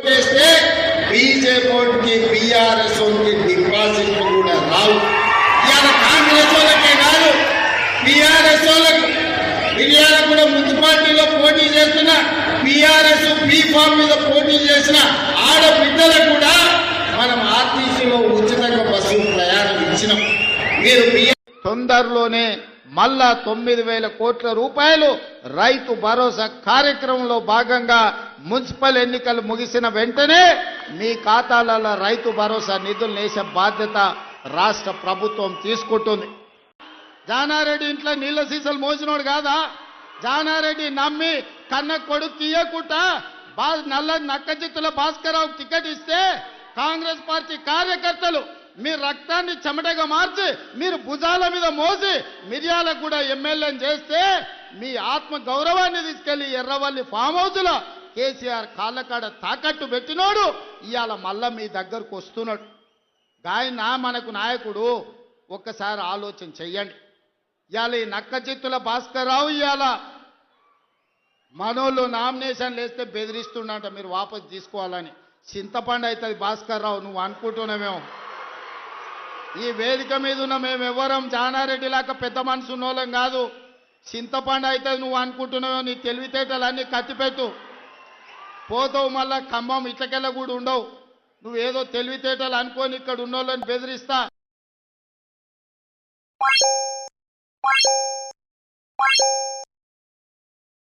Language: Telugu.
చేస్తే బీజేపీ బీఆర్ఎస్ డిపాజిట్లు కూడా రావు. ఇవాళ కాంగ్రెస్ వాళ్ళకే కాదు బీఆర్ఎస్ వాళ్ళకు మిర్యాల కూడా మున్సిపాలిటీలో పోటీ చేస్తున్న బీఆర్ఎస్ బీఫామ్ మీద పోటీ చేసిన ఆడబిడ్డలకు కూడా మనం ఆర్టీసీలో ఉచితంగా బస్సు ప్రయాణం ఇచ్చినాం. మీరు తొందరలోనే మళ్ళా 9,000 కోట్ల రూపాయలు రైతు భరోసా కార్యక్రమంలో భాగంగా మున్సిపల్ ఎన్నికలు ముగిసిన వెంటనే మీ ఖాతాలలో రైతు భరోసా నిధులు వేసే బాధ్యత రాష్ట్ర ప్రభుత్వం తీసుకుంటుంది. జానారెడ్డి ఇంట్లో నీళ్ల సీసాలు మోసినోడు కాదా? జానారెడ్డి నమ్మి కన్న కొడుకు తీయకుండా నల్ల నక్కజిత్తుల భాస్కరరావు టికెట్ ఇస్తే కాంగ్రెస్ పార్టీ కార్యకర్తలు మీ రక్తాన్ని చెమటగా మార్చి మీరు భుజాల మీద మోసి మిర్యాలకు కూడా ఎమ్మెల్యేని చేస్తే మీ ఆత్మ గౌరవాన్ని తీసుకెళ్లి ఎర్రవల్లి ఫామ్ హౌస్లో కేసీఆర్ కాళ్ళకాడ తాకట్టు పెట్టినోడు ఇవాళ మళ్ళా మీ దగ్గరకు వస్తున్నాడు. గాయన మనకు నాయకుడు ఒక్కసారి ఆలోచన చెయ్యండి. ఇవాళ ఈ నక్కజిత్తుల భాస్కర్రావు ఇవాళ మనోళ్ళు నామినేషన్లు వేస్తే బెదిరిస్తుండంట మీరు వాపసు తీసుకోవాలని. చింతపండు అవుతుంది భాస్కర్రావు, నువ్వు అనుకుంటున్నామేమో. ఈ వేదిక మీద ఉన్న మేము ఎవరం జానారెడ్డి లాగా పెద్ద మనసు ఉన్నోళ్ళం కాదు. చింతపండు అవుతుంది నువ్వు అనుకుంటున్నావో, నీ తెలివితేటలన్నీ కత్తిపెట్టు పోతావు. మళ్ళా ఖమ్మం ఇట్లకెళ్ళ కూడా ఉండవు. నువ్వేదో తెలివితేటలు అనుకొని ఇక్కడ ఉన్నోళ్ళని బెదిరిస్తా.